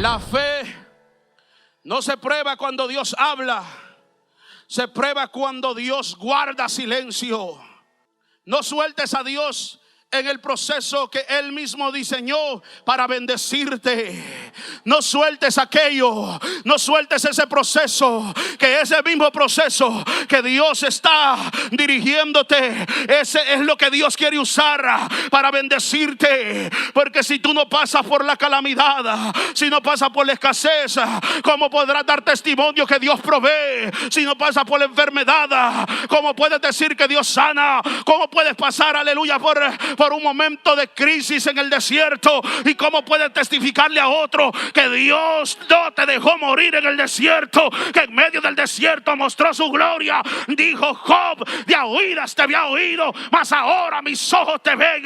La fe no se prueba cuando Dios habla, se prueba cuando Dios guarda silencio. No sueltes a Dios en el proceso que Él mismo diseñó para bendecirte. No sueltes aquello, no sueltes ese proceso, que ese mismo proceso que Dios está dirigiéndote, ese es lo que Dios quiere usar para bendecirte. Porque si tú no pasas por la calamidad, si no pasas por la escasez, ¿cómo podrás dar testimonio que Dios provee? Si no pasas por la enfermedad, ¿cómo puedes decir que Dios sana? ¿Cómo puedes pasar, aleluya, por un momento de crisis en el desierto? ¿Y cómo puedes testificarle a otro que Dios no te dejó morir en el desierto, que en medio del desierto mostró su gloria? Dijo Job: de a oídas te había oído, mas ahora mis ojos te ven.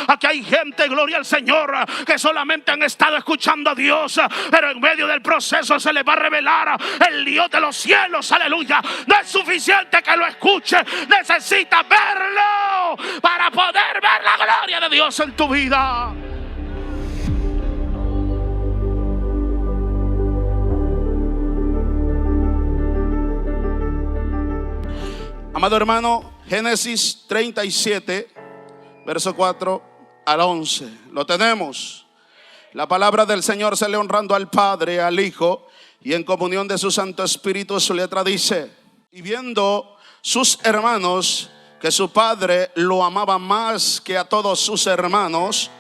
Aquí hay gente, gloria al Señor, que solamente han estado escuchando a Dios, pero en medio del proceso se les va a revelar el Dios de los cielos, aleluya. No es suficiente que lo escuche, necesita verlo para poder ver la gloria de Dios en tu vida. Amado hermano, Génesis 37, verso 4 al 11. Lo tenemos. La palabra del Señor se lee honrando al Padre, al Hijo y en comunión de su Santo Espíritu. Su letra dice: y viendo sus hermanos que su padre lo amaba más que a todos sus hermanos,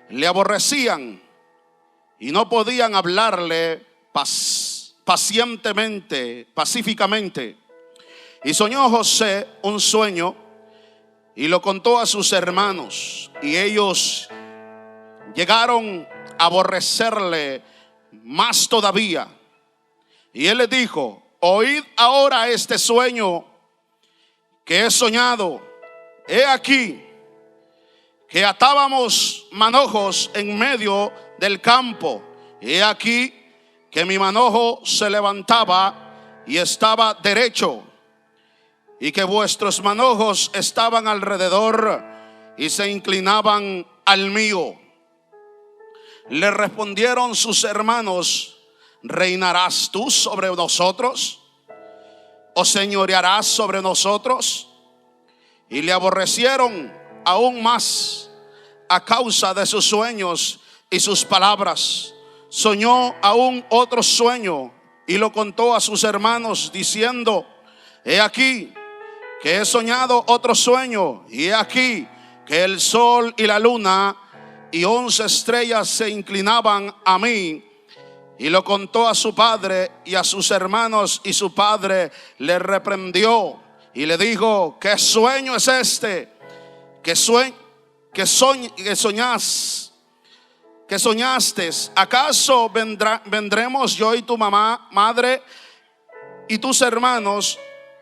le aborrecían y no podían hablarle pacíficamente. Y soñó José un sueño y lo contó a sus hermanos, y ellos llegaron a aborrecerle más todavía. Y él les dijo: oíd ahora este sueño que he soñado. He aquí que atábamos manojos en medio del campo. He aquí que mi manojo se levantaba y estaba derecho, y que vuestros manojos estaban alrededor y se inclinaban al mío. Le respondieron sus hermanos: ¿reinarás tú sobre nosotros? ¿O señorearás sobre nosotros? Y le aborrecieron aún más a causa de sus sueños y sus palabras. Soñó aún otro sueño y lo contó a sus hermanos, diciendo: he aquí que he soñado otro sueño, y he aquí que el sol y la luna y 11 estrellas se inclinaban a mí. Y lo contó a su padre y a sus hermanos, y su padre le reprendió y le dijo: ¿qué sueño es este que soñaste? ¿Acaso vendremos yo y tu madre y tus hermanos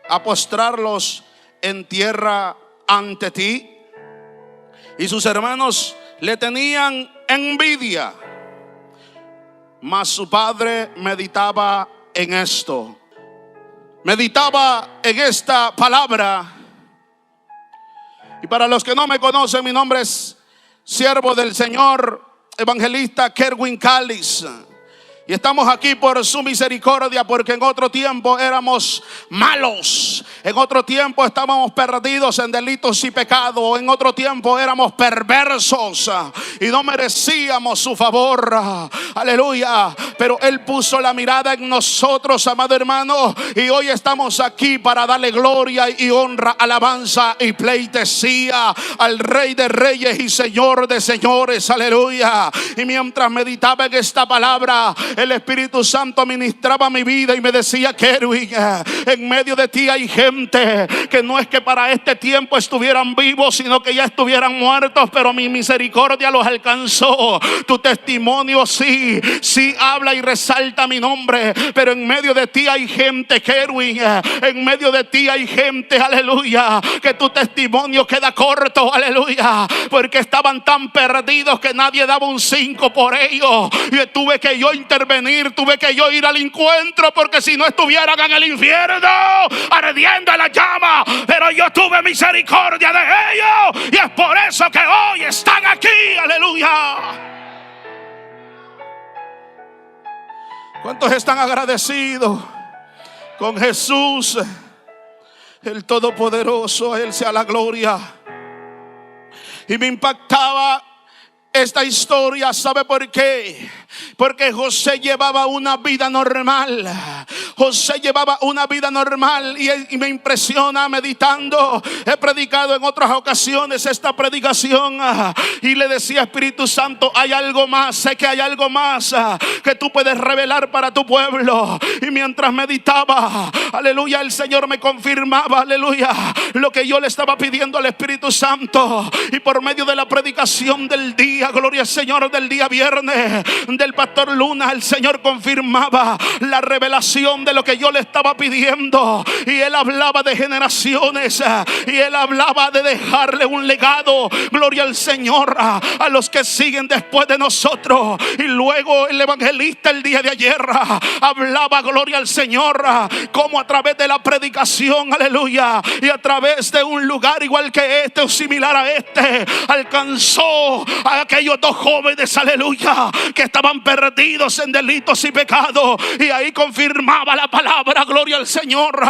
a postrarlos en tierra ante ti? Y sus hermanos le tenían envidia, mas su padre meditaba en esto. Meditaba en esta palabra. Y para los que no me conocen, mi nombre es siervo del Señor, evangelista Kerwin Callis. Y estamos aquí por su misericordia, porque en otro tiempo éramos malos, en otro tiempo estábamos perdidos en delitos y pecados, en otro tiempo éramos perversos y no merecíamos su favor, aleluya. Pero Él puso la mirada en nosotros, amado hermano, y hoy estamos aquí para darle gloria y honra, alabanza y pleitesía al Rey de Reyes y Señor de Señores, aleluya. Y mientras meditaba en esta palabra, el Espíritu Santo ministraba mi vida y me decía: Kerwin, en medio de ti hay gente que no es que para este tiempo estuvieran vivos, sino que ya estuvieran muertos, pero mi misericordia los alcanzó. Tu testimonio sí habla y resalta mi nombre, pero en medio de ti hay gente, Kerwin, en medio de ti hay gente, aleluya, que tu testimonio queda corto, aleluya, porque estaban tan perdidos que nadie daba un 5 por ellos. Y tuve que yo intervenir, tuve que yo ir al encuentro, porque si no estuvieran en el infierno ardiendo en la llama. Pero yo tuve misericordia de ellos, y es por eso que hoy están aquí, aleluya. ¿Cuántos están agradecidos con Jesús, el Todopoderoso? A Él sea la gloria. Y me impactaba esta historia, ¿sabe por qué? Porque José llevaba una vida normal. José llevaba una vida normal y me impresiona meditando. He predicado en otras ocasiones esta predicación y le decía: Espíritu Santo, hay algo más, sé que hay algo más que tú puedes revelar para tu pueblo. Y mientras meditaba, aleluya, el Señor me confirmaba, aleluya, lo que yo le estaba pidiendo al Espíritu Santo. Y por medio de la predicación del día, gloria al Señor, del día viernes, del pastor Luna, el Señor confirmaba la revelación de lo que yo le estaba pidiendo. Y él hablaba de generaciones, y él hablaba de dejarle un legado, gloria al Señor, a los que siguen después de nosotros. Y luego el evangelista el día de ayer hablaba, gloria al Señor, como a través de la predicación, aleluya, y a través de un lugar igual que este o similar a este, alcanzó a aquellos dos jóvenes, aleluya, que estaban perdidos en delitos y pecados. Y ahí confirmaba la palabra, gloria al Señor,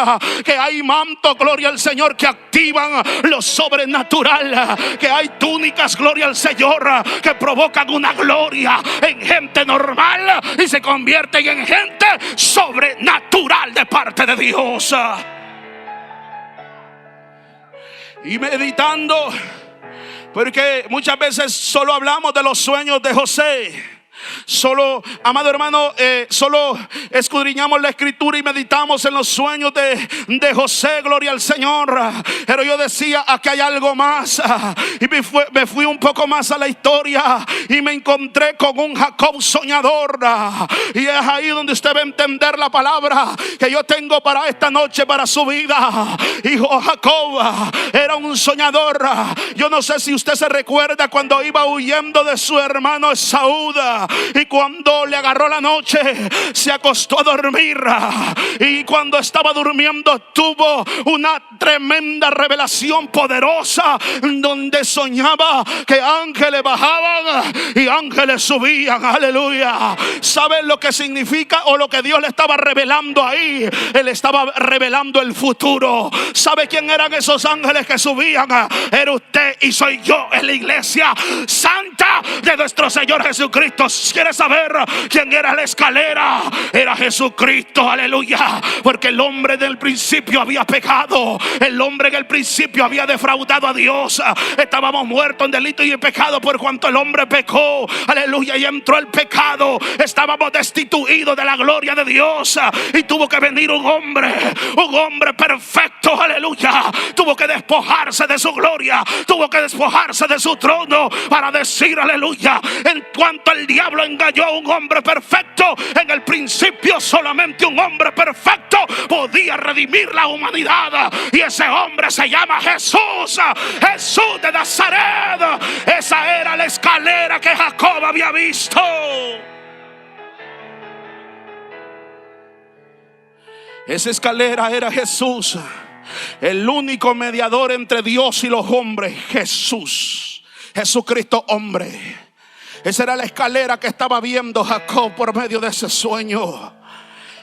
que hay mantos, gloria al Señor, que activan lo sobrenatural, que hay túnicas, gloria al Señor, que provocan una gloria en gente normal y se convierten en gente sobrenatural de parte de Dios. Y meditando, porque muchas veces solo hablamos de los sueños de José. Solo, amado hermano, solo escudriñamos la escritura y meditamos en los sueños de José, gloria al Señor. Pero yo decía, aquí hay algo más. Y me fui un poco más a la historia y me encontré con un Jacob soñador. Y es ahí donde usted va a entender la palabra que yo tengo para esta noche, para su vida. Hijo Jacob era un soñador. Yo no sé si usted se recuerda cuando iba huyendo de su hermano Esaú, y cuando le agarró la noche se acostó a dormir, y cuando estaba durmiendo tuvo una tremenda revelación poderosa donde soñaba que ángeles bajaban y ángeles subían, aleluya. ¿Saben lo que significa o lo que Dios le estaba revelando ahí? Él estaba revelando el futuro. ¿Sabe quién eran esos ángeles que subían? Era usted y soy yo en la iglesia santa de nuestro Señor Jesucristo. ¿Quiere saber quién era la escalera? Era Jesucristo, aleluya. Porque el hombre del principio había pecado. El hombre en el principio había defraudado a Dios. Estábamos muertos en delito y en pecado por cuanto el hombre pecó, aleluya, y entró el pecado. Estábamos destituidos de la gloria de Dios, y tuvo que venir un hombre perfecto, aleluya. Tuvo que despojarse de su gloria, tuvo que despojarse de su trono para decir, aleluya, en cuanto el diablo engañó a un hombre perfecto, en el principio solamente un hombre perfecto podía redimir la humanidad, y ese hombre se llama Jesús, Jesús de Nazaret. Esa era la escalera que Jacob había visto. Esa escalera era Jesús, el único mediador entre Dios y los hombres. Jesucristo hombre. Esa era la escalera que estaba viendo Jacob por medio de ese sueño.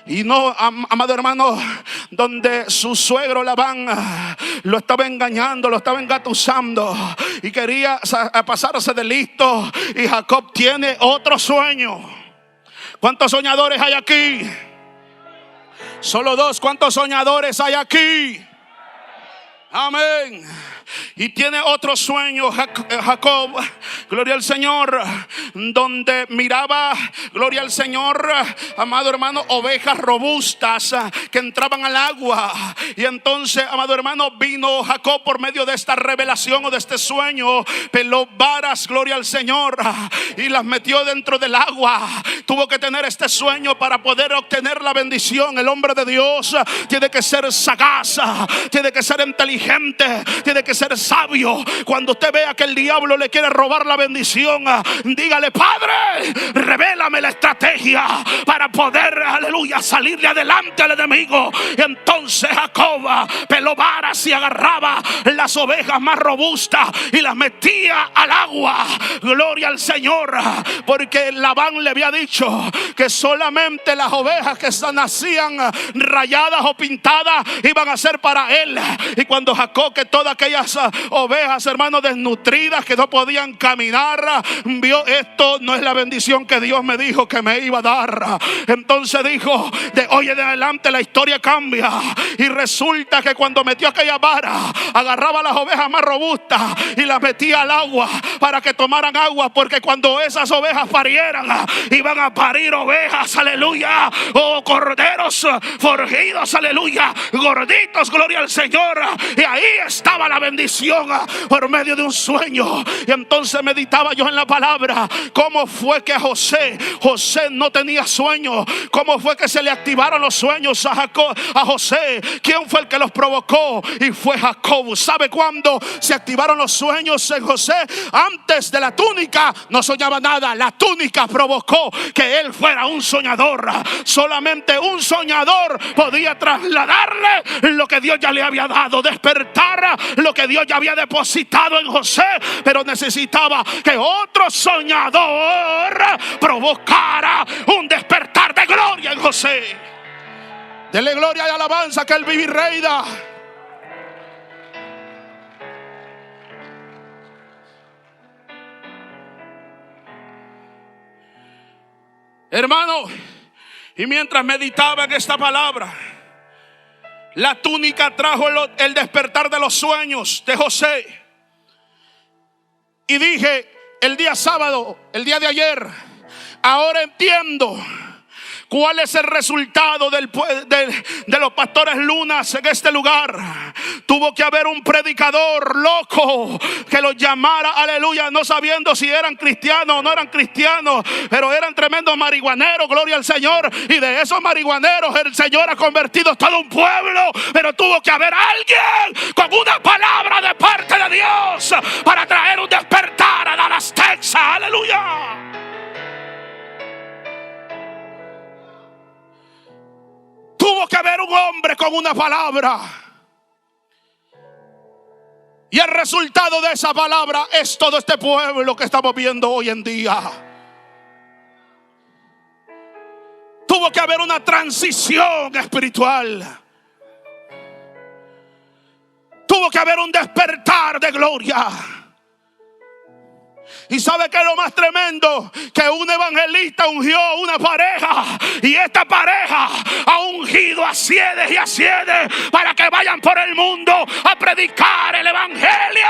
Y no, amado hermano, donde su suegro Labán lo estaba engañando, lo estaba engatusando y quería pasarse de listo. Y Jacob tiene otro sueño. ¿Cuántos soñadores hay aquí? Solo dos. ¿Cuántos soñadores hay aquí? Amén. Y tiene otro sueño Jacob, gloria al Señor, donde miraba, gloria al Señor, amado hermano, ovejas robustas que entraban al agua. Y entonces, amado hermano, vino Jacob por medio de esta revelación o de este sueño, peló varas, gloria al Señor, y las metió dentro del agua. Tuvo que tener este sueño para poder obtener la bendición. El hombre de Dios tiene que ser sagaz, tiene que ser inteligente, tiene que ser sabio. Cuando usted vea que el diablo le quiere robar la bendición, dígale: Padre, revélame la estrategia para poder, aleluya, salirle adelante al enemigo. Y entonces Jacob peló varas y agarraba las ovejas más robustas y las metía al agua. Gloria al Señor, porque Labán le había dicho que solamente las ovejas que nacían rayadas o pintadas iban a ser para él. Y cuando Jacob, que todas aquellas ovejas, hermanos, desnutridas, que no podían caminar, vio: esto no es la bendición que Dios me dijo que me iba a dar. Entonces dijo: de hoy en adelante la historia cambia. Y resulta que cuando metió aquella vara, agarraba las ovejas más robustas y las metía al agua para que tomaran agua, porque cuando esas ovejas parieran, iban a parir ovejas, aleluya, o corderos forjidos, aleluya, gorditos, gloria al Señor. Y ahí estaba la bendición por medio de un sueño. Y entonces meditaba yo en la palabra: cómo fue que José no tenía sueño, cómo fue que se le activaron los sueños a José. ¿Quién fue el que los provocó? Y fue Jacob. ¿Sabe cuándo se activaron los sueños en José? Antes de la túnica no soñaba nada. La túnica provocó que él fuera un soñador. Solamente un soñador podía trasladarle lo que Dios ya le había dado, despertar lo que Dios ya había depositado en José. Pero necesitaba que otro soñador provocara un despertar de gloria en José. Dele gloria y alabanza, que él vive y reina. Hermano, y mientras meditaba en esta palabra, la túnica trajo el despertar de los sueños de José. Y dije el día sábado, el día de ayer: ahora entiendo cuál es el resultado de los pastores lunas en este lugar. Tuvo que haber un predicador loco que los llamara, aleluya, no sabiendo si eran cristianos o no eran cristianos, pero eran tremendos marihuaneros, gloria al Señor. Y de esos marihuaneros el Señor ha convertido todo un pueblo. Pero tuvo que haber alguien con una palabra de parte de Dios para traer un despertar a Dallas, Texas, aleluya. Tuvo que haber un hombre con una palabra. Y el resultado de esa palabra es todo este pueblo que estamos viendo hoy en día. Tuvo que haber una transición espiritual. Tuvo que haber un despertar de gloria. Y sabe que lo más tremendo, que un evangelista ungió una pareja, y esta pareja ha ungido a cienes y a cienes para que vayan por el mundo a predicar el evangelio.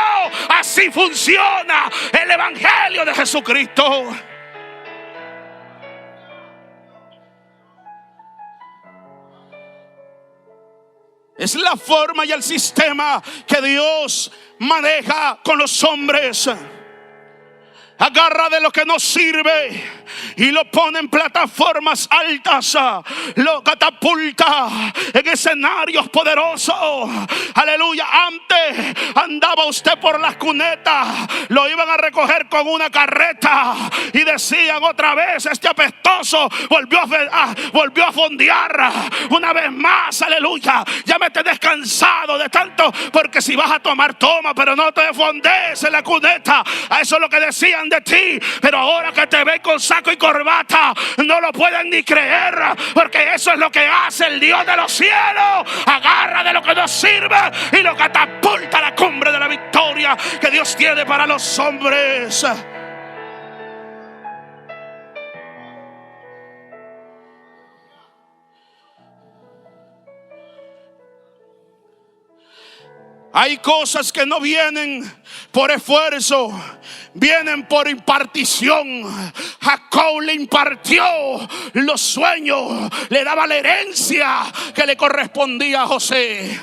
Así funciona el evangelio de Jesucristo. Es la forma y el sistema que Dios maneja con los hombres. Agarra de lo que no sirve y lo pone en plataformas altas, lo catapulta en escenarios poderosos. Aleluya. Antes andaba usted por las cunetas, lo iban a recoger con una carreta y decían: otra vez este apestoso volvió a fondear una vez más, aleluya. Ya me tenés cansado de tanto, porque si vas a tomar, toma, pero no te fondees en la cuneta. A eso es lo que decían de ti. Pero ahora que te ven con saco y corbata, no lo pueden ni creer, porque eso es lo que hace el Dios de los cielos. Agarra de lo que no sirve y lo catapulta a la cumbre de la victoria que Dios tiene para los hombres. Hay cosas que no vienen por esfuerzo, vienen por impartición. Jacob le impartió los sueños, le daba la herencia que le correspondía a José.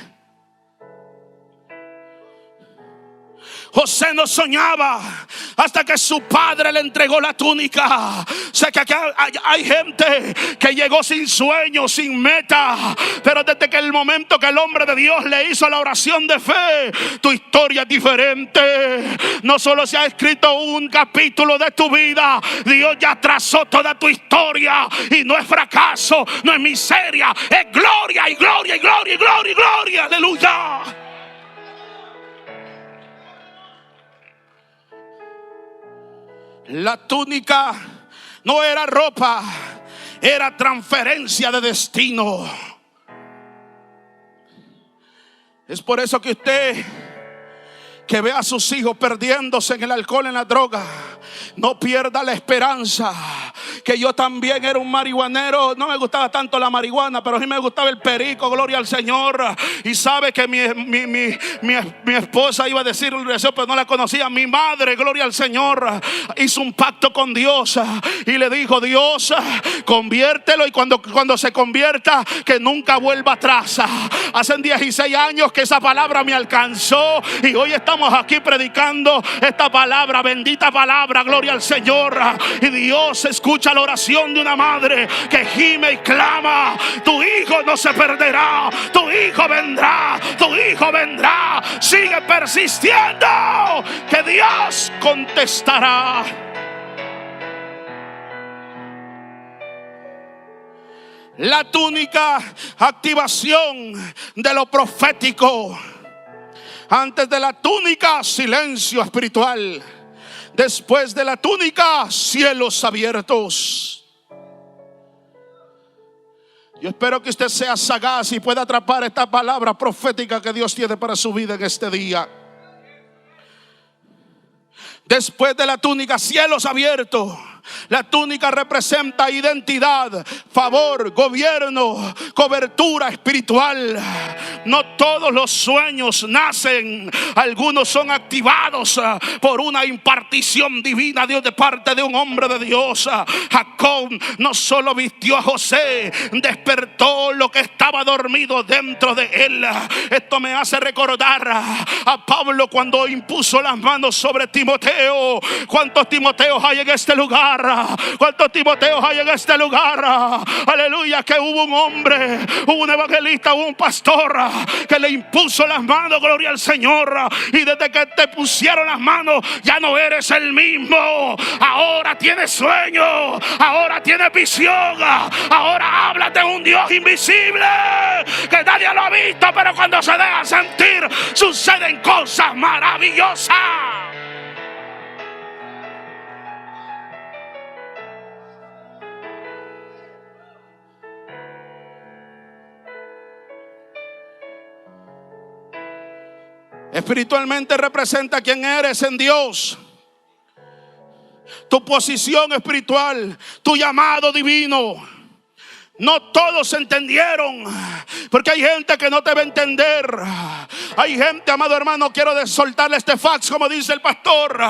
José no soñaba hasta que su padre le entregó la túnica. Sé que acá hay gente que llegó sin sueño, sin meta, pero desde que el momento que el hombre de Dios le hizo la oración de fe, tu historia es diferente. No solo se ha escrito un capítulo de tu vida, Dios ya trazó toda tu historia. Y no es fracaso, no es miseria, es gloria y gloria y gloria y gloria y gloria. Aleluya. La túnica no era ropa, era transferencia de destino. Es por eso que usted que ve a sus hijos perdiéndose en el alcohol, en la droga, no pierda la esperanza. Que yo también era un marihuanero. No me gustaba tanto la marihuana, pero sí me gustaba el perico, gloria al Señor. Y sabe que mi esposa iba a decir un deseo, pero no la conocía. Mi madre, gloria al Señor, hizo un pacto con Dios y le dijo: Dios, conviértelo, y cuando se convierta, que nunca vuelva atrás. Hace 16 años que esa palabra me alcanzó, y hoy estamos aquí predicando esta palabra, bendita palabra, gloria al Señor. Y Dios escucha la oración de una madre que gime y clama. Tu hijo no se perderá, tu hijo vendrá, tu hijo vendrá. Sigue persistiendo, que Dios contestará. La túnica, activación de lo profético. Antes de la túnica, silencio espiritual. Después de la túnica, cielos abiertos. Yo espero que usted sea sagaz y pueda atrapar esta palabra profética que Dios tiene para su vida en este día. Después de la túnica, cielos abiertos. La túnica representa identidad, favor, gobierno, cobertura espiritual. No todos los sueños nacen, algunos son activados por una impartición divina de parte de un hombre de Dios. Jacob no solo vistió a José, despertó lo que estaba dormido dentro de él. Esto me hace recordar a Pablo cuando impuso las manos sobre Timoteo. ¿Cuántos Timoteos hay en este lugar? ¿Cuántos Timoteos hay en este lugar? Aleluya, que hubo un hombre, hubo un evangelista, hubo un pastor que le impuso las manos, gloria al Señor. Y desde que te pusieron las manos, ya no eres el mismo. Ahora tienes sueño, ahora tienes visión, ahora hablas de un Dios invisible que nadie lo ha visto, pero cuando se deja sentir suceden cosas maravillosas. Espiritualmente representa quién eres en Dios, tu posición espiritual, tu llamado divino. No todos entendieron, porque hay gente que no te va a entender. Hay gente, amado hermano, quiero soltarle este fax, como dice el pastor.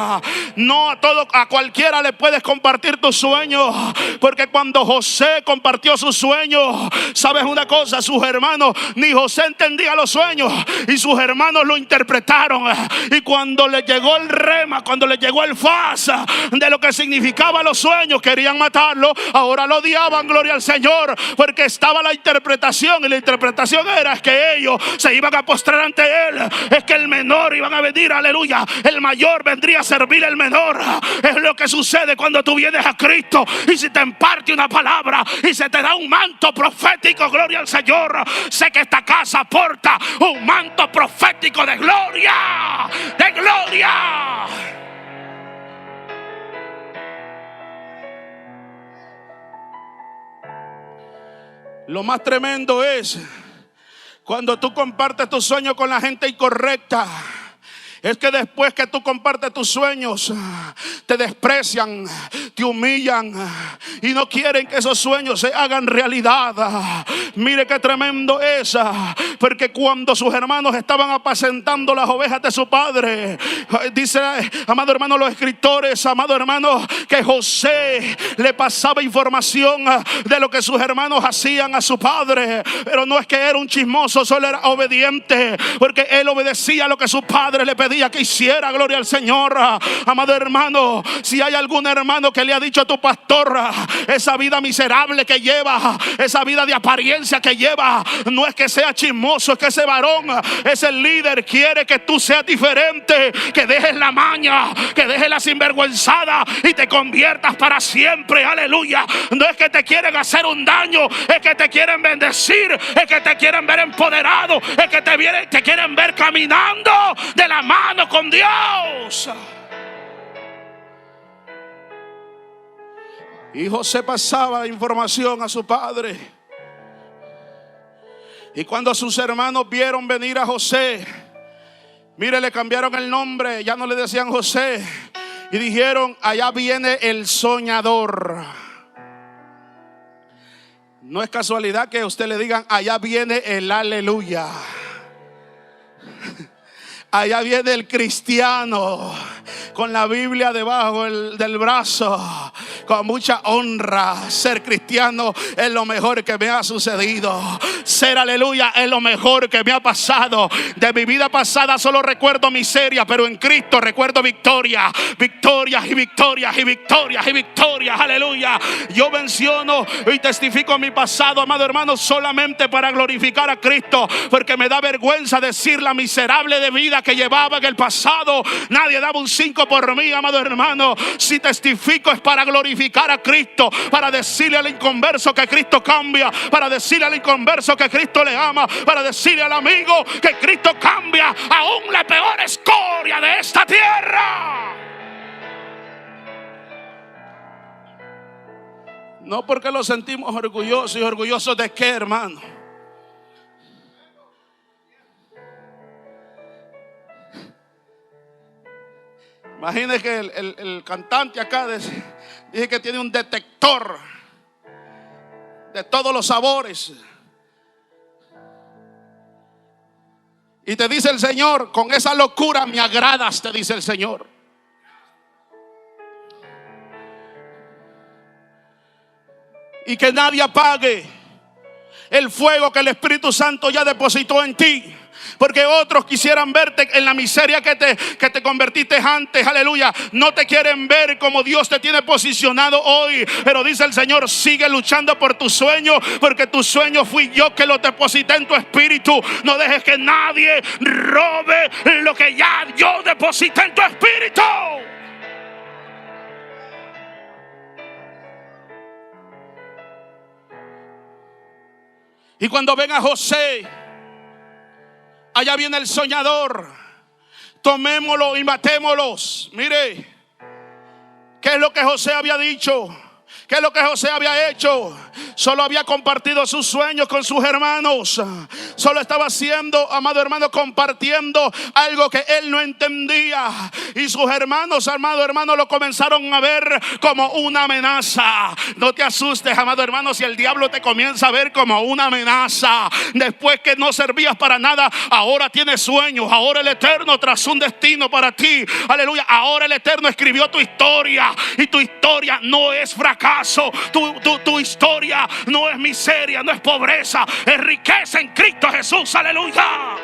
No a cualquiera le puedes compartir tus sueños, porque cuando José compartió sus sueños, sabes una cosa, sus hermanos, ni José entendía los sueños y sus hermanos lo interpretaron. Y cuando le llegó el rema, cuando le llegó el fax de lo que significaban los sueños, querían matarlo. Ahora lo odiaban, gloria al Señor, porque estaba la interpretación, y la interpretación era que ellos se iban a postrar ante él, es que el menor iban a venir, aleluya, el mayor vendría a servir al menor. Es lo que sucede cuando tú vienes a Cristo y se te imparte una palabra y se te da un manto profético, gloria al Señor. Sé que esta casa porta un manto profético de gloria, de gloria. Lo más tremendo es cuando tú compartes tus sueños con la gente incorrecta. Es que después que tú compartes tus sueños, te desprecian, te humillan y no quieren que esos sueños se hagan realidad. Mire qué tremendo es, porque cuando sus hermanos estaban apacentando las ovejas de su padre, dice, amado hermano, los escritores, amado hermano, que José le pasaba información de lo que sus hermanos hacían a su padre. Pero no es que era un chismoso, solo era obediente, porque él obedecía lo que su padre le pedía. día quisiera, gloria al Señor, amado hermano, si hay algún hermano que le ha dicho a tu pastor, esa vida miserable que lleva, esa vida de apariencia que lleva, no es que sea chismoso, es que ese varón, ese líder quiere que tú seas diferente, que dejes la maña, que dejes la sinvergüenzada y te conviertas para siempre. Aleluya. No es que te quieren hacer un daño, es que te quieren bendecir, es que te quieren ver empoderado, es que te quieren ver caminando de la mano con Dios. Y José pasaba la información a su padre. Y cuando sus hermanos vieron venir a José, mire, le cambiaron el nombre, ya no le decían José, y dijeron: allá viene el soñador. No es casualidad que a usted le digan: allá viene el aleluya. Allá viene el cristiano con la Biblia debajo del brazo, con mucha honra. Ser cristiano es lo mejor que me ha sucedido. Ser aleluya es lo mejor que me ha pasado. De mi vida pasada solo recuerdo miseria, pero en Cristo recuerdo victoria. Victorias y victorias y victorias y victorias. Aleluya. Yo menciono y testifico mi pasado, amado hermano, solamente para glorificar a Cristo, porque me da vergüenza decir la miserable de vida que llevaba en el pasado. Nadie daba un 5 por mí, amado hermano. Si testifico es para glorificar a Cristo, para decirle al inconverso que Cristo cambia, para decirle al inconverso que Cristo le ama, para decirle al amigo que Cristo cambia aún la peor escoria de esta tierra. No porque lo sentimos orgullosos. ¿Y orgullosos de qué, hermano? Imagínese que el cantante acá dice que tiene un detector de todos los sabores. Y te dice el Señor: con esa locura me agradas, te dice el Señor. Y que nadie apague el fuego que el Espíritu Santo ya depositó en ti. Porque otros quisieran verte en la miseria que te convertiste antes, aleluya. No te quieren ver como Dios te tiene posicionado hoy. Pero dice el Señor: sigue luchando por tu sueño, porque tu sueño fui yo que lo deposité en tu espíritu. No dejes que nadie robe lo que ya yo deposité en tu espíritu. Y cuando ven a José, allá viene el soñador, tomémoslo y matémoslos. Mire, ¿qué es lo que José había dicho? ¿Qué es lo que José había hecho? Solo había compartido sus sueños con sus hermanos. Solo estaba haciendo, amado hermano, compartiendo algo que él no entendía. Y sus hermanos, amado hermano, lo comenzaron a ver como una amenaza. No te asustes, amado hermano, si el diablo te comienza a ver como una amenaza. Después que no servías para nada, ahora tienes sueños. Ahora el Eterno trazó un destino para ti. Aleluya. Ahora el Eterno escribió tu historia. Y tu historia no es fracaso. Tu historia no es miseria, no es pobreza, es riqueza en Cristo Jesús. Aleluya.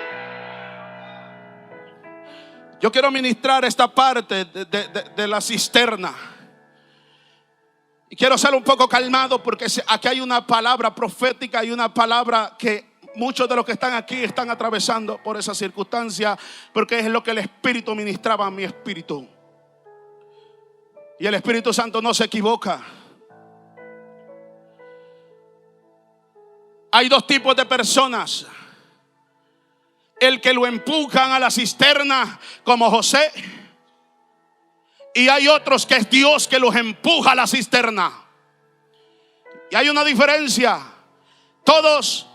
Yo quiero ministrar esta parte de la cisterna. Y quiero ser un poco calmado, porque aquí hay una palabra profética y una palabra que muchos de los que están aquí están atravesando por esa circunstancia, porque es lo que el Espíritu ministraba a mi espíritu. Y el Espíritu Santo no se equivoca. Hay dos tipos de personas: el que lo empujan a la cisterna, como José, y hay otros que es Dios que los empuja a la cisterna. Y hay una diferencia. Todos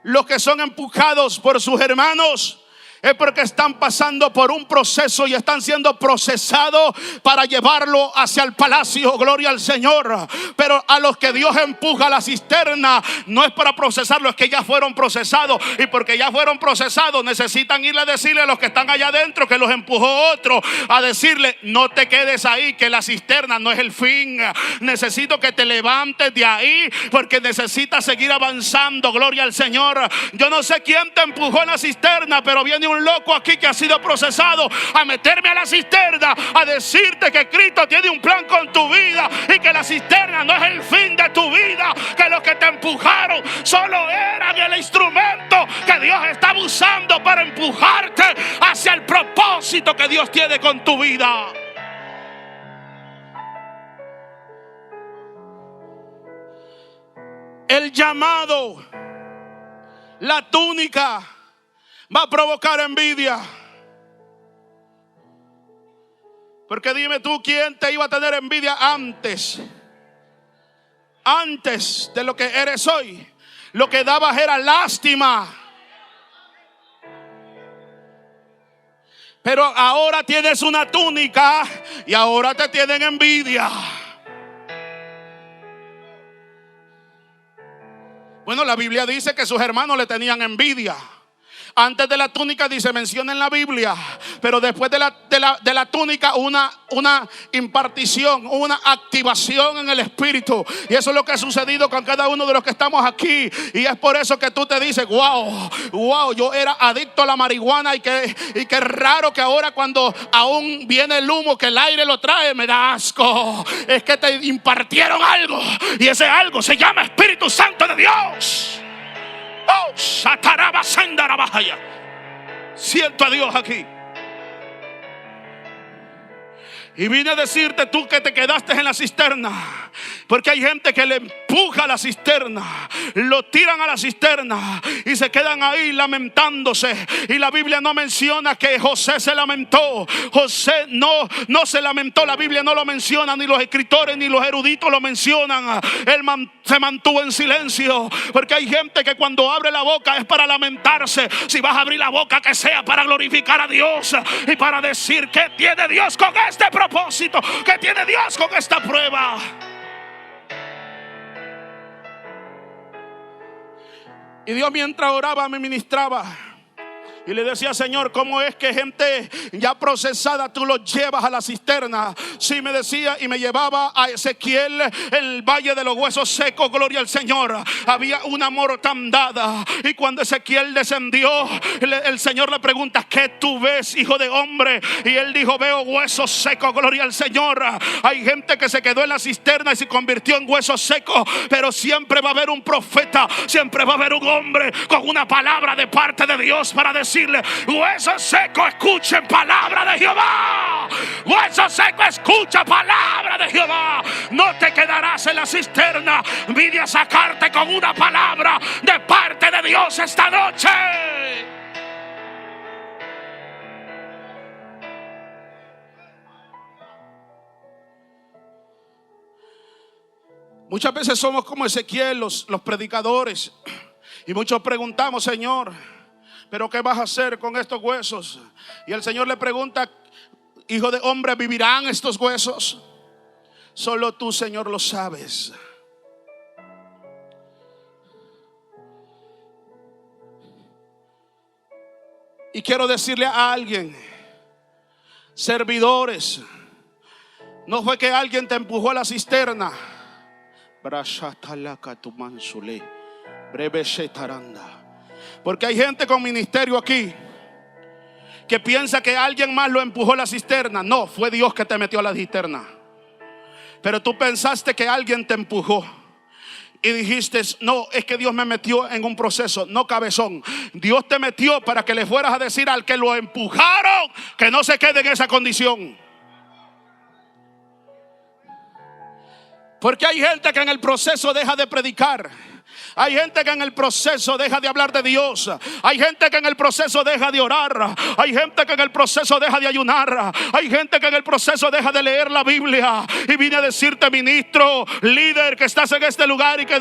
los que son empujados por sus hermanos es porque están pasando por un proceso y están siendo procesados para llevarlo hacia el palacio. Gloria al Señor. Pero a los que Dios empuja a la cisterna no es para procesarlo, es que ya fueron procesados. Y porque ya fueron procesados, necesitan irle a decirle a los que están allá adentro, que los empujó otro, a decirle: no te quedes ahí, que la cisterna no es el fin. Necesito que te levantes de ahí, porque necesitas seguir avanzando. Gloria al Señor. Yo no sé quién te empujó en la cisterna, pero viene viene un loco aquí que ha sido procesado a meterme a la cisterna, a decirte que Cristo tiene un plan con tu vida y que la cisterna no es el fin de tu vida, que los que te empujaron solo eran el instrumento que Dios estaba usando para empujarte hacia el propósito que Dios tiene con tu vida. El llamado, la túnica, va a provocar envidia. Porque dime tú, ¿quién te iba a tener envidia antes? Antes de lo que eres hoy. Lo que dabas era lástima. Pero ahora tienes una túnica y ahora te tienen envidia. Bueno, la Biblia dice que sus hermanos le tenían envidia. Antes de la túnica dice, menciona en la Biblia, pero después de la túnica una impartición, una activación en el Espíritu. Y eso es lo que ha sucedido con cada uno de los que estamos aquí. Y es por eso que tú te dices, wow, yo era adicto a la marihuana y qué raro que ahora cuando aún viene el humo, que el aire lo trae, me da asco. Es que te impartieron algo y ese algo se llama Espíritu Santo de Dios. Siento a Dios aquí. Y vine a decirte, tú que te quedaste en la cisterna, porque hay gente que le empuja a la cisterna, lo tiran a la cisterna y se quedan ahí lamentándose. Y la Biblia no menciona que José se lamentó. José no se lamentó. La Biblia no lo menciona, ni los escritores ni los eruditos lo mencionan. Él se mantuvo en silencio, porque hay gente que cuando abre la boca es para lamentarse. Si vas a abrir la boca, que sea para glorificar a Dios y para decir que tiene Dios con este propósito, que tiene Dios con esta prueba. Y Dios, mientras oraba, me ministraba y le decía, Señor, ¿cómo es que gente ya procesada tú los llevas a la cisterna? Sí, me decía, y me llevaba a Ezequiel, el valle de los huesos secos, gloria al Señor. Había una mortandad. Y cuando Ezequiel descendió, el Señor le pregunta, ¿qué tú ves, hijo de hombre? Y él dijo, veo huesos secos, gloria al Señor. Hay gente que se quedó en la cisterna y se convirtió en huesos secos, pero siempre va a haber un profeta, siempre va a haber un hombre con una palabra de parte de Dios para decirle, huesos secos, escuchen palabra de Jehová. Huesos secos, escucha palabra de Jehová. No te quedarás en la cisterna. Vine a sacarte con una palabra de parte de Dios esta noche. Muchas veces somos como Ezequiel, los predicadores, y muchos preguntamos, Señor, ¿pero qué vas a hacer con estos huesos? Y el Señor le pregunta, hijo de hombre, ¿vivirán estos huesos? Solo tú, Señor, lo sabes. Y quiero decirle a alguien, servidores, no fue que alguien te empujó a la cisterna. Porque hay gente con ministerio aquí que piensa que alguien más lo empujó a la cisterna. No, fue Dios que te metió a la cisterna. Pero tú pensaste que alguien te empujó y dijiste, no, es que Dios me metió en un proceso. No, cabezón, Dios te metió para que le fueras a decir al que lo empujaron que no se quede en esa condición. Porque hay gente que en el proceso deja de predicar. Hay gente que en el proceso deja de hablar de Dios. Hay gente que en el proceso deja de orar. Hay gente que en el proceso deja de ayunar. Hay gente que en el proceso deja de leer la Biblia. Y vine a decirte, ministro, líder, que estás en este lugar y que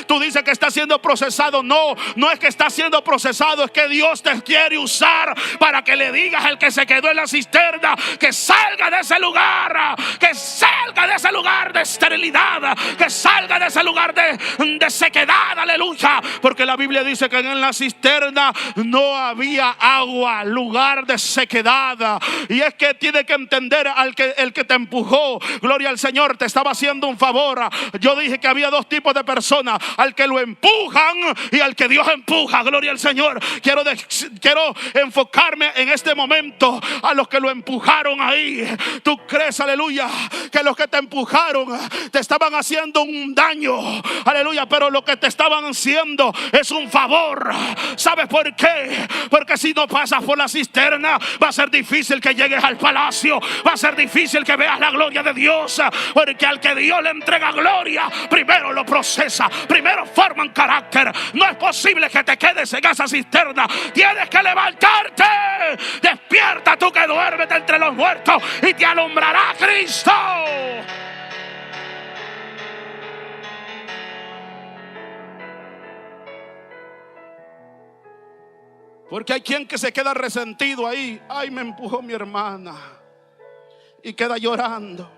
tú dices que está siendo procesado. No es que está siendo procesado, es que Dios te quiere usar para que le digas al que se quedó en la cisterna que salga de ese lugar, que salga de ese lugar de esterilidad, que salga de ese lugar de sequedad, aleluya, porque la Biblia dice que en la cisterna no había agua, lugar de sequedad. Y es que tiene que entender el que te empujó, gloria al Señor, te estaba haciendo un favor. Yo dije que había dos tipos de personas: al que lo empujan y al que Dios empuja, gloria al Señor. Quiero enfocarme en este momento a los que lo empujaron ahí. Tú crees, aleluya, que los que te empujaron te estaban haciendo un daño, aleluya, pero lo que te estaban haciendo es un favor. ¿Sabes por qué? Porque si no pasas por la cisterna, va a ser difícil que llegues al palacio, va a ser difícil que veas la gloria de Dios, porque al que Dios le entrega gloria, primero lo procesa, primero forman carácter. No es posible que te quedes en esa cisterna, tienes que levantarte. Despierta tú que duermes entre los muertos y te alumbrará Cristo. Porque hay quien que se queda resentido ahí. Ay, me empujó mi hermana, y queda llorando.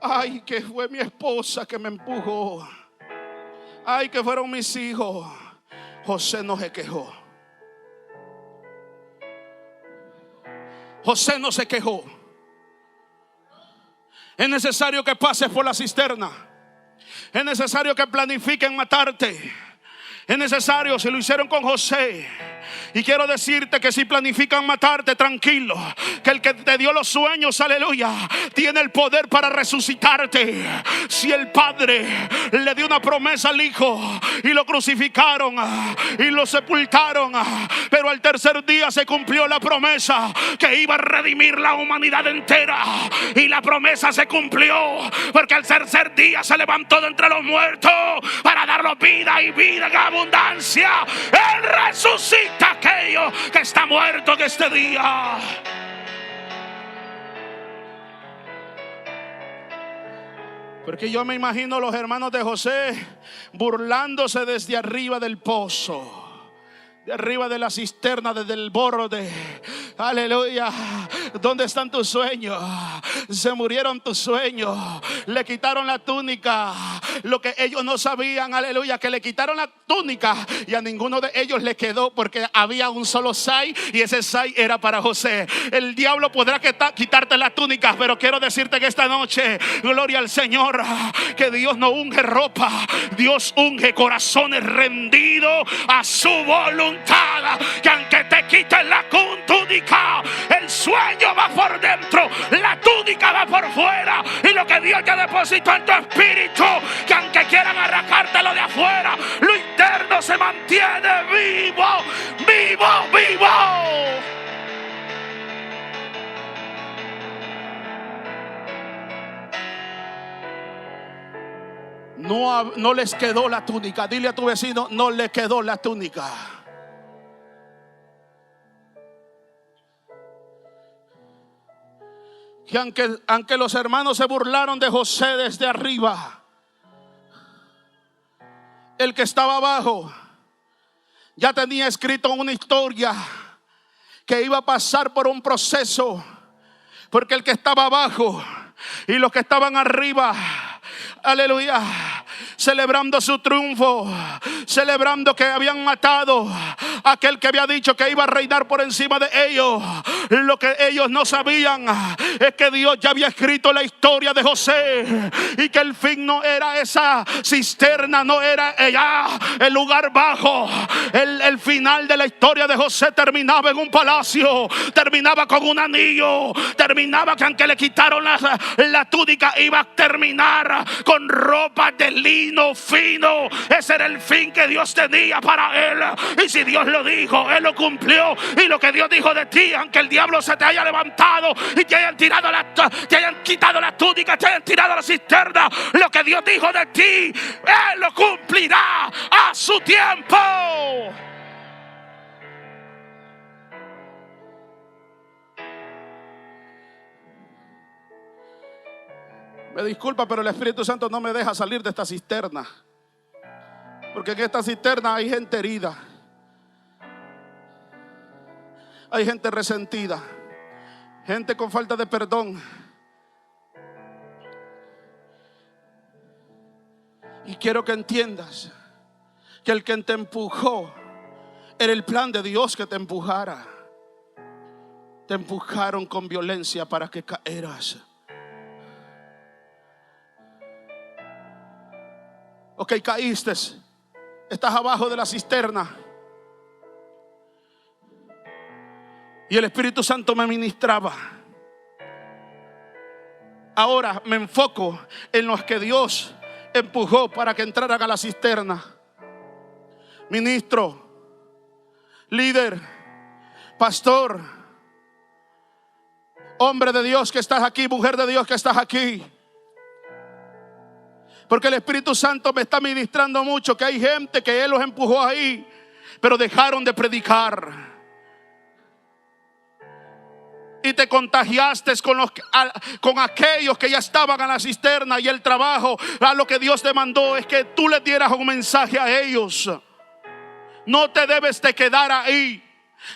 Ay, que fue mi esposa que me empujó. Ay, que fueron mis hijos. José no se quejó. José no se quejó. Es necesario que pases por la cisterna. Es necesario que planifiquen matarte. Es necesario, si lo hicieron con José. Y quiero decirte que si planifican matarte, tranquilo, que el que te dio los sueños, aleluya, tiene el poder para resucitarte. Si el padre le dio una promesa al hijo y lo crucificaron y lo sepultaron, pero al tercer día se cumplió la promesa que iba a redimir la humanidad entera. Y la promesa se cumplió, porque al tercer día se levantó de entre los muertos para darnos vida y vida en abundancia. Él resucita aquello que está muerto en este día. Porque yo me imagino los hermanos de José burlándose desde arriba del pozo, de arriba de la cisterna, desde el borde. Aleluya. ¿Dónde están tus sueños? Se murieron tus sueños. Le quitaron la túnica. Lo que ellos no sabían, aleluya, que le quitaron la túnica y a ninguno de ellos le quedó, porque había un solo sai, y ese sai era para José. El diablo podrá quitarte la túnica, pero quiero decirte que esta noche, gloria al Señor, que Dios no unge ropa, Dios unge corazones rendidos a su voluntad. Que aunque te quiten la túnica, el sueño va por dentro, la túnica va por fuera. Y lo que Dios ya depositó en tu espíritu, que aunque quieran arrancártelo de afuera, lo interno se mantiene vivo, vivo, vivo. No les quedó la túnica. Dile a tu vecino: no le quedó la túnica. Que aunque los hermanos se burlaron de José desde arriba, el que estaba abajo ya tenía escrito una historia que iba a pasar por un proceso. Porque el que estaba abajo y los que estaban arriba, aleluya, celebrando su triunfo, celebrando que habían matado a aquel que había dicho que iba a reinar por encima de ellos. Lo que ellos no sabían es que Dios ya había escrito la historia de José, y que el fin no era esa cisterna, no era ella, el lugar bajo. El final de la historia de José terminaba en un palacio, terminaba con un anillo, terminaba que aunque le quitaron la túnica, iba a terminar con ropa de lino fino. Ese era el fin que Dios tenía para él. Y si Dios lo dijo, Él lo cumplió. Y lo que Dios dijo de ti, aunque el diablo se te haya levantado y te hayan quitado la túnica, te hayan tirado la cisterna, lo que Dios dijo de ti, Él lo cumplirá a su tiempo. Me disculpa, pero el Espíritu Santo no me deja salir de esta cisterna. Porque en esta cisterna hay gente herida, hay gente resentida, gente con falta de perdón. Y quiero que entiendas que el que te empujó era el plan de Dios que te empujara. Te empujaron con violencia para que caeras. Ok, caíste. Estás abajo de la cisterna. Y el Espíritu Santo me ministraba. Ahora me enfoco en los que Dios empujó para que entraran a la cisterna. Ministro, líder, pastor, hombre de Dios que estás aquí, mujer de Dios que estás aquí. Porque el Espíritu Santo me está ministrando mucho que hay gente que Él los empujó ahí, pero dejaron de predicar. Y te contagiaste con aquellos que ya estaban en la cisterna. Y el trabajo, a lo que Dios te mandó, es que tú les dieras un mensaje a ellos. No te debes de quedar ahí.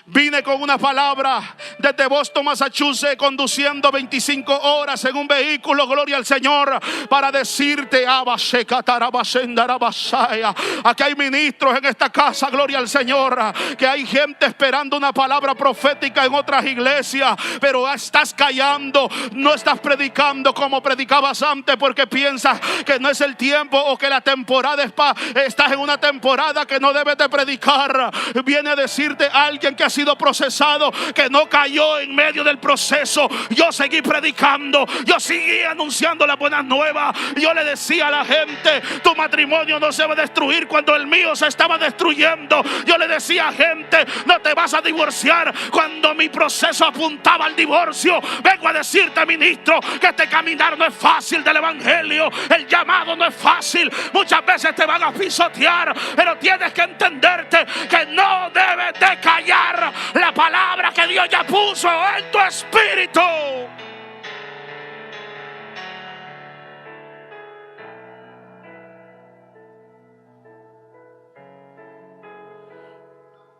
Vine con una palabra desde Boston, Massachusetts, conduciendo 25 horas en un vehículo, gloria al Señor, para decirte: aquí hay ministros en esta casa, gloria al Señor, que hay gente esperando una palabra profética en otras iglesias, pero estás callando, no estás predicando como predicabas antes, porque piensas que no es el tiempo o que la temporada estás en una temporada que no debes de predicar. Viene a decirte alguien que ha sido procesado, que no cayó en medio del proceso. Yo seguí predicando, yo seguí anunciando las buenas nuevas. Yo le decía a la gente: tu matrimonio no se va a destruir cuando el mío se estaba destruyendo. Yo le decía a gente: no te vas a divorciar cuando mi proceso apuntaba al divorcio. Vengo a decirte, ministro, que este caminar no es fácil del evangelio. El llamado no es fácil. Muchas veces te van a pisotear, pero tienes que entenderte que no debes de callar la palabra que Dios ya puso en tu espíritu.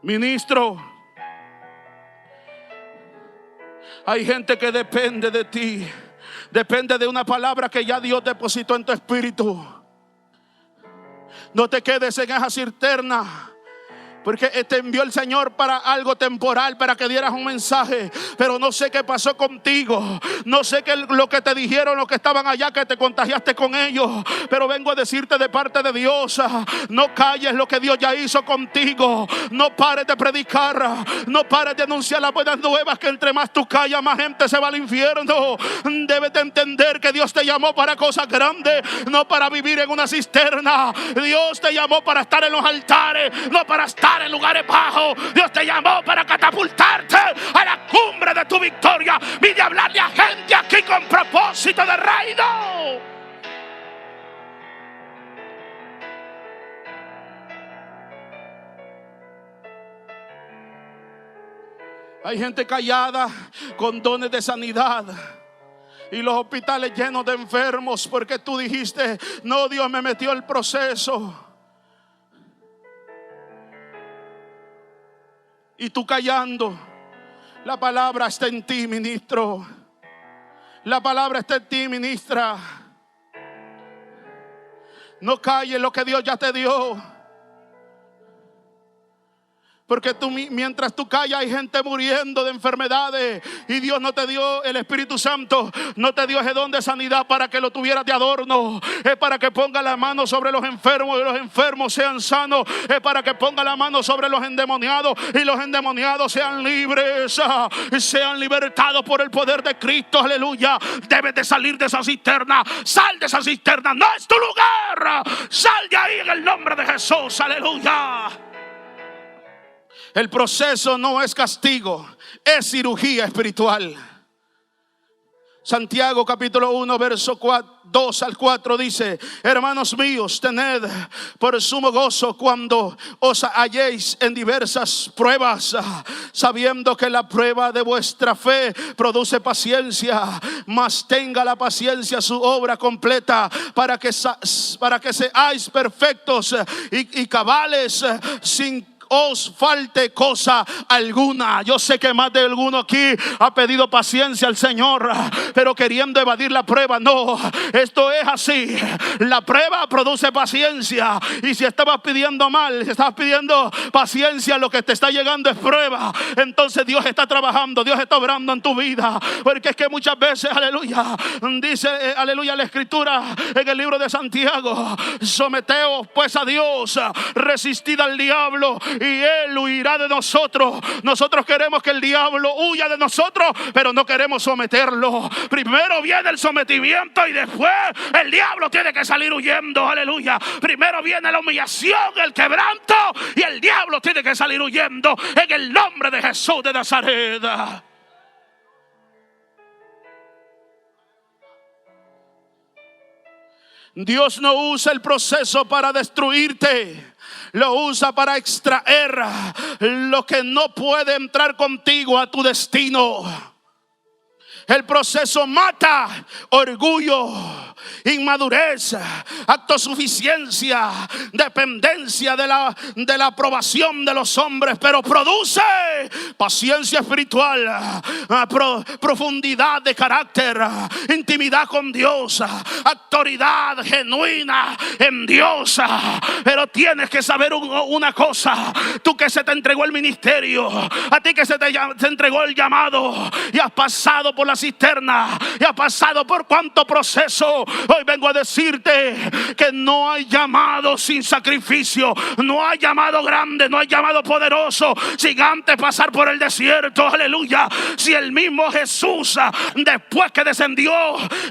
Ministro, hay gente que depende de ti, depende de una palabra que ya Dios depositó en tu espíritu. No te quedes en esa cisterna, porque te envió el Señor para algo temporal, para que dieras un mensaje. Pero no sé qué pasó contigo. No sé lo que te dijeron los que estaban allá, que te contagiaste con ellos. Pero vengo a decirte de parte de Dios: no calles lo que Dios ya hizo contigo. No pares de predicar. No pares de anunciar las buenas nuevas, que entre más tú callas, más gente se va al infierno. Debes de entender que Dios te llamó para cosas grandes, no para vivir en una cisterna. Dios te llamó para estar en los altares, no para estar en lugares bajos. Dios te llamó para catapultarte a la cumbre de tu victoria. Vine a hablarle a gente aquí con propósito de reino. Hay gente callada con dones de sanidad y los hospitales llenos de enfermos, porque tú dijiste: no, Dios me metió el proceso. Y tú callando. La palabra está en ti, ministro. La palabra está en ti, ministra. No calles lo que Dios ya te dio. Porque mientras tú callas, hay gente muriendo de enfermedades. Y Dios no te dio, el Espíritu Santo no te dio ese don de sanidad para que lo tuvieras de adorno. Es para que ponga la mano sobre los enfermos y los enfermos sean sanos. Es para que ponga la mano sobre los endemoniados y los endemoniados sean libres, sean libertados por el poder de Cristo. Aleluya. Debes de salir de esa cisterna. Sal de esa cisterna. No es tu lugar. Sal de ahí en el nombre de Jesús. Aleluya. El proceso no es castigo, es cirugía espiritual. Santiago capítulo 1 verso 2 al 4 dice: hermanos míos, tened por sumo gozo cuando os halléis en diversas pruebas, sabiendo que la prueba de vuestra fe produce paciencia. Mas tenga la paciencia su obra completa, para que seáis perfectos y cabales, sin os falte cosa alguna. Yo sé que más de alguno aquí ha pedido paciencia al Señor, pero queriendo evadir la prueba. No, esto es así. La prueba produce paciencia. Y si estabas pidiendo mal, si estabas pidiendo paciencia, lo que te está llegando es prueba. Entonces Dios está trabajando, Dios está obrando en tu vida. Porque es que muchas veces, aleluya, dice, aleluya, la escritura en el libro de Santiago: someteos pues a Dios, resistid al diablo y él huirá de nosotros. Nosotros queremos que el diablo huya de nosotros, pero no queremos someterlo. Primero viene el sometimiento y después el diablo tiene que salir huyendo. Aleluya. Primero viene la humillación, el quebranto, y el diablo tiene que salir huyendo en el nombre de Jesús de Nazaret. Dios no usa el proceso para destruirte, lo usa para extraer lo que no puede entrar contigo a tu destino. El proceso mata orgullo, inmadurez, autosuficiencia, dependencia de la aprobación de los hombres, pero produce paciencia espiritual, profundidad de carácter, intimidad con Dios, autoridad genuina en Dios. Pero tienes que saber una cosa: tú que se te entregó el ministerio, a ti que se te entregó el llamado y has pasado por la cisterna y has pasado por cuánto proceso, hoy vengo a decirte que no hay llamado sin sacrificio, no hay llamado grande, no hay llamado poderoso sin antes pasar por el desierto. Aleluya. Si el mismo Jesús, después que descendió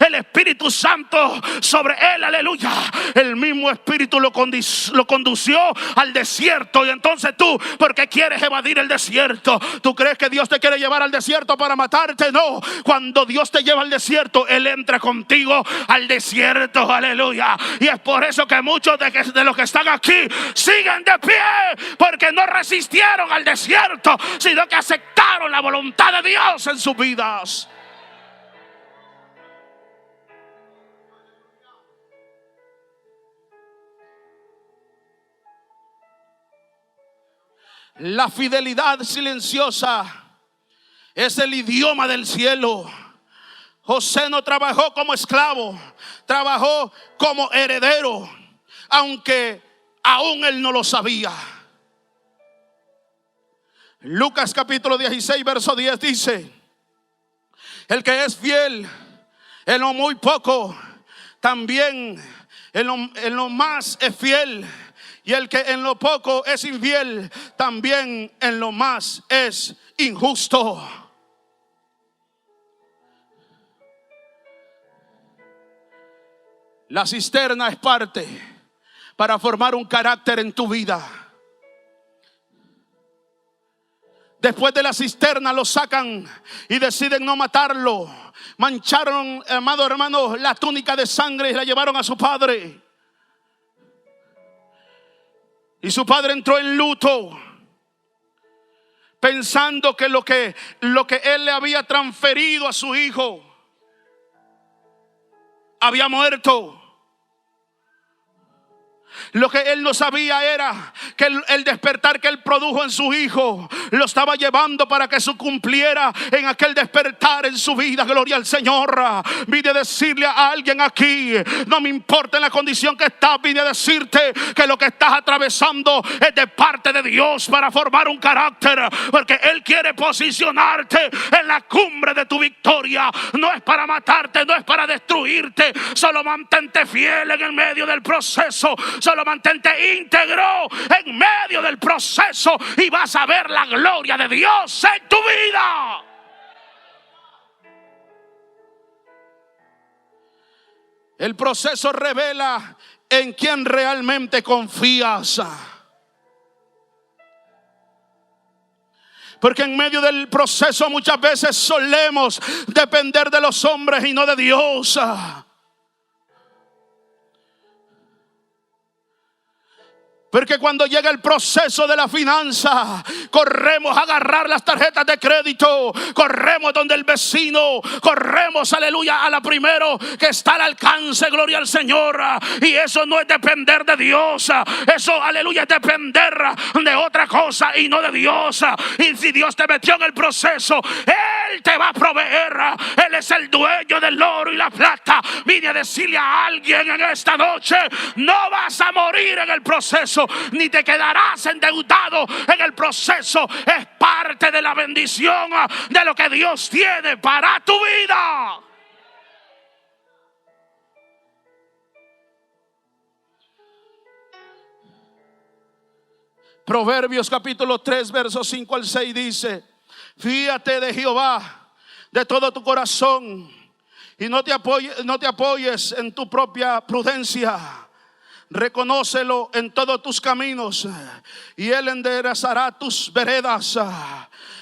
el Espíritu Santo sobre él, aleluya, el mismo Espíritu lo condució al desierto. Y entonces tú, ¿por qué quieres evadir el desierto? ¿Tú crees que Dios te quiere llevar al desierto para matarte? No. Cuando Dios te lleva al desierto, Él entra contigo al desierto. Aleluya. Y es por eso que muchos de los que están aquí siguen de pie, porque no resistieron al desierto, sino que aceptaron la voluntad de Dios en sus vidas. La fidelidad silenciosa es el idioma del cielo. José no trabajó como esclavo, trabajó como heredero, aunque aún él no lo sabía. Lucas capítulo 16 verso 10 dice: el que es fiel en lo muy poco, también en lo más es fiel. Y el que en lo poco es infiel, también en lo más es injusto. La cisterna es parte para formar un carácter en tu vida. Después de la cisterna lo sacan y deciden no matarlo. Mancharon, amado hermano, la túnica de sangre y la llevaron a su padre. Y su padre entró en luto, pensando que lo que él le había transferido a su hijo había muerto. Lo que él no sabía era que el despertar que él produjo en su hijo lo estaba llevando para que se cumpliera en aquel despertar en su vida. Gloria al Señor. Vine a decirle a alguien aquí: no me importa en la condición que estás, vine a decirte que lo que estás atravesando es de parte de Dios para formar un carácter, porque Él quiere posicionarte en la cumbre de tu victoria. No es para matarte, no es para destruirte. Solo mantente fiel en el medio del proceso. Solo mantente íntegro en medio del proceso y vas a ver la gloria de Dios en tu vida. El proceso revela en quién realmente confías. Porque en medio del proceso muchas veces solemos depender de los hombres y no de Dios. Porque cuando llega el proceso de la finanza, corremos a agarrar las tarjetas de crédito, corremos donde el vecino, corremos, aleluya, a la primero que está al alcance, gloria al Señor. Y eso no es depender de Dios, eso, aleluya, es depender de otra cosa y no de Dios. Y si Dios te metió en el proceso, Él te va a proveer. Él es el dueño del oro y la plata. Vine a decirle a alguien en esta noche: no vas a morir en el proceso, ni te quedarás endeudado en el proceso. Es parte de la bendición de lo que Dios tiene para tu vida. Proverbios capítulo 3 versos 5 al 6 dice: fíate de Jehová de todo tu corazón y no te apoyes en tu propia prudencia. Reconócelo en todos tus caminos y Él enderezará tus veredas.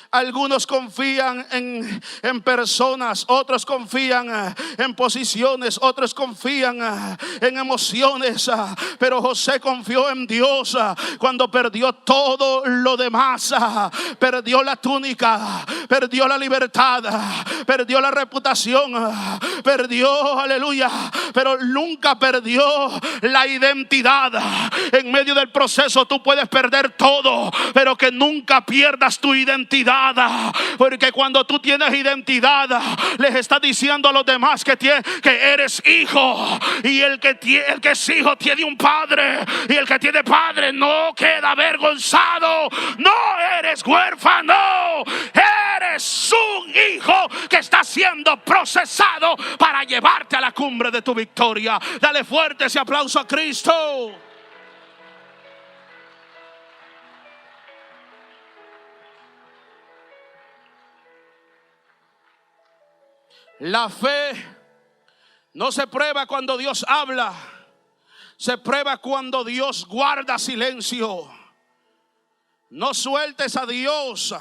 Algunos confían en personas, otros confían en posiciones, otros confían en emociones. Pero José confió en Dios cuando perdió todo lo demás. Perdió la túnica, perdió la libertad, perdió la reputación, perdió, aleluya, pero nunca perdió la identidad. En medio del proceso tú puedes perder todo, pero que nunca pierdas tu identidad. Porque cuando tú tienes identidad, les estás diciendo a los demás que eres hijo. Y el que es hijo tiene un padre, y el que tiene padre no queda avergonzado. No eres huérfano, eres un hijo que está siendo procesado para llevarte a la cumbre de tu victoria. Dale fuerte ese aplauso a Cristo. La fe no se prueba cuando Dios habla, se prueba cuando Dios guarda silencio. No sueltes a Dios.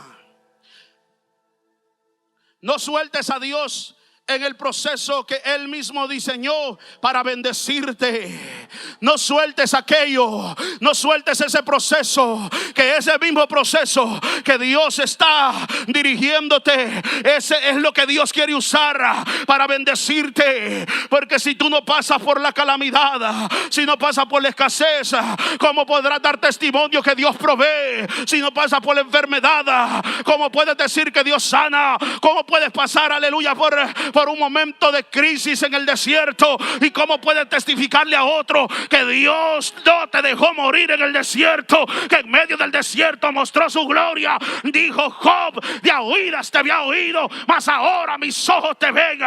No sueltes a Dios en el proceso que Él mismo diseñó para bendecirte. No sueltes aquello, no sueltes ese proceso, que ese mismo proceso que Dios está dirigiéndote, ese es lo que Dios quiere usar para bendecirte. Porque si tú no pasas por la calamidad, si no pasas por la escasez, ¿cómo podrás dar testimonio que Dios provee? Si no pasas por la enfermedad, ¿cómo puedes decir que Dios sana? ¿Cómo puedes pasar, aleluya, por un momento de crisis en el desierto? ¿Y cómo puedes testificarle a otro que Dios no te dejó morir en el desierto, que en medio del desierto mostró su gloria? Dijo Job: de a oídas te había oído, mas ahora mis ojos te ven.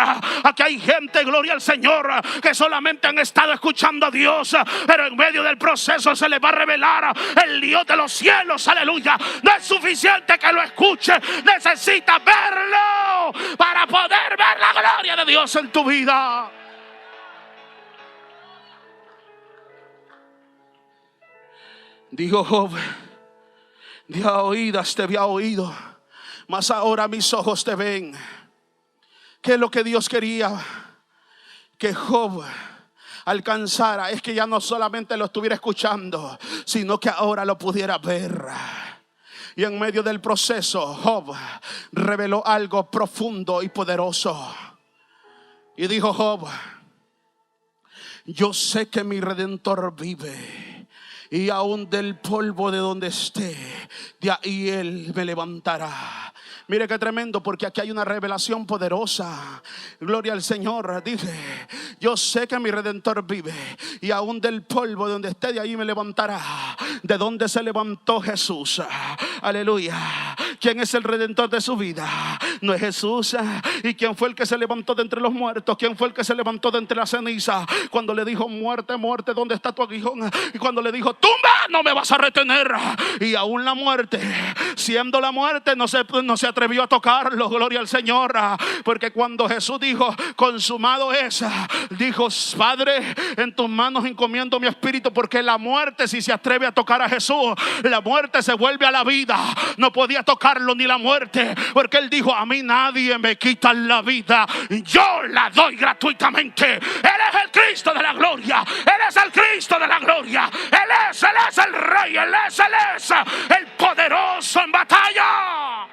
Aquí hay gente, gloria al Señor, que solamente han estado escuchando a Dios, pero en medio del proceso se les va a revelar el Dios de los cielos, aleluya. No es suficiente que lo escuche, necesitas verlo para poder ver la gloria de Dios en tu vida. Dijo Job: de a oídas te había oído, mas ahora mis ojos te ven. ¿Qué es lo que Dios quería que Job alcanzara? Es que ya no solamente lo estuviera escuchando, sino que ahora lo pudiera ver. Y en medio del proceso, Job reveló algo profundo y poderoso. Y dijo Job: yo sé que mi Redentor vive, y aún del polvo de donde esté, de ahí Él me levantará. Mire qué tremendo, porque aquí hay una revelación poderosa. Gloria al Señor. Dice: yo sé que mi Redentor vive, y aún del polvo de donde esté, de ahí me levantará. ¿De dónde se levantó Jesús? Aleluya. ¿Quién es el Redentor de su vida? No es Jesús. ¿Y quién fue el que se levantó de entre los muertos? ¿Quién fue el que se levantó de entre la ceniza? Cuando le dijo: muerte, muerte, ¿dónde está tu aguijón? Y cuando le dijo: tumba, no me vas a retener. Y aún la muerte, siendo la muerte, no se atrevió a tocarlo. Gloria al Señor. Porque cuando Jesús dijo: consumado es, dijo: Padre, en tus manos encomiendo mi espíritu. Porque la muerte, si se atreve a tocar a Jesús, la muerte se vuelve a la vida. No podía tocarlo ni la muerte, porque Él dijo: a mí nadie me quita la vida, yo la doy gratuitamente. Él es el Cristo de la gloria, Él es el Cristo de la gloria, Él es el Rey Él es el poderoso en batalla.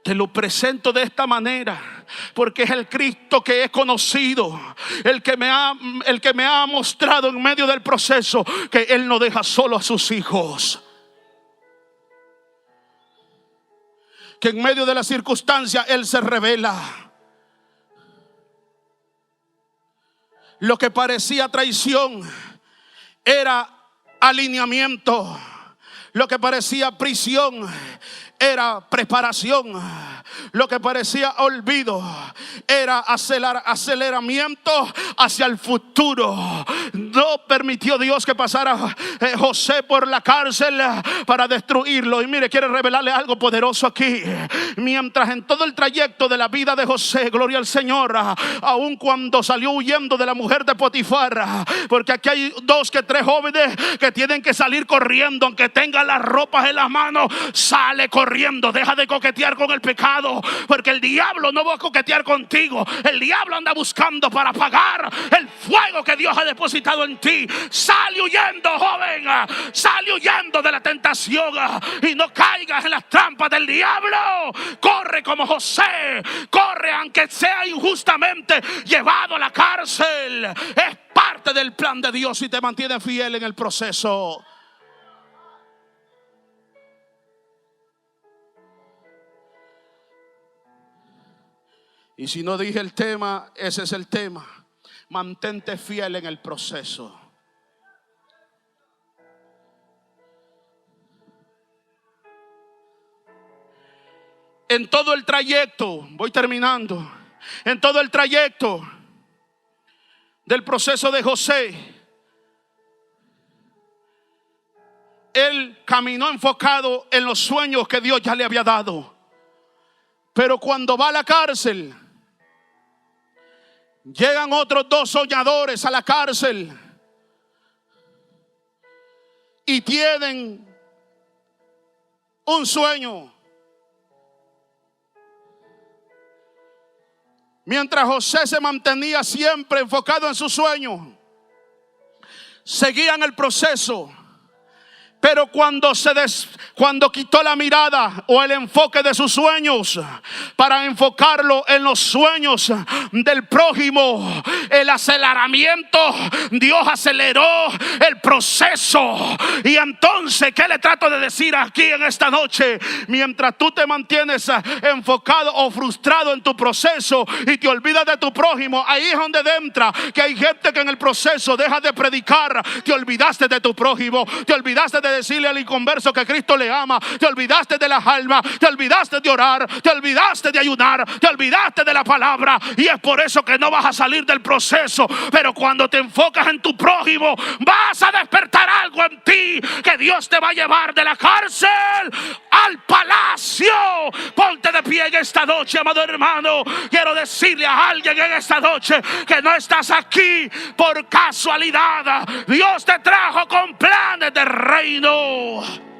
Te lo presento de esta manera porque es el Cristo que he conocido, el que me ha mostrado en medio del proceso que Él no deja solo a sus hijos, que en medio de la circunstancia Él se revela. Lo que parecía traición era alineamiento. Lo que parecía prisión era preparación. Lo que parecía olvido era aceleramiento hacia el futuro. No permitió Dios que pasara José por la cárcel para destruirlo. Y mire, quiere revelarle algo poderoso aquí. Mientras en todo el trayecto de la vida de José, gloria al Señor, aun cuando salió huyendo de la mujer de Potifar, porque aquí hay 2 que 3 jóvenes que tienen que salir corriendo, aunque tengan las ropas en las manos, sale corriendo. Deja de coquetear con el pecado, porque el diablo no va a coquetear contigo. El diablo anda buscando para apagar el fuego que Dios ha depositado en ti. Sale huyendo, joven, sale huyendo de la tentación y no caigas en las trampas del diablo. Corre como José, corre aunque sea injustamente llevado a la cárcel. Es parte del plan de Dios y te mantiene fiel en el proceso. Y si no dije el tema, ese es el tema. Mantente fiel en el proceso. En todo el trayecto, voy terminando, en todo el trayecto del proceso de José, él caminó enfocado en los sueños que Dios ya le había dado. Pero cuando va a la cárcel, llegan otros 2 soñadores a la cárcel y tienen un sueño. Mientras José se mantenía siempre enfocado en su sueño, seguían el proceso. Pero cuando quitó la mirada o el enfoque de sus sueños para enfocarlo en los sueños del prójimo, el aceleramiento, Dios aceleró el proceso. Y entonces, ¿qué le trato de decir aquí en esta noche? Mientras tú te mantienes enfocado o frustrado en tu proceso y te olvidas de tu prójimo, ahí es donde entra que hay gente que en el proceso deja de predicar. Te olvidaste de tu prójimo, te olvidaste de decirle al inconverso que Cristo le ama, te olvidaste de las almas, te olvidaste de orar, te olvidaste de ayunar, te olvidaste de la palabra, y es por eso que no vas a salir del proceso. Pero cuando te enfocas en tu prójimo, vas a despertar algo en ti que Dios te va a llevar de la cárcel al palacio. Ponte de pie en esta noche, amado hermano. Quiero decirle a alguien en esta noche que no estás aquí por casualidad. Dios te trajo con planes de reino.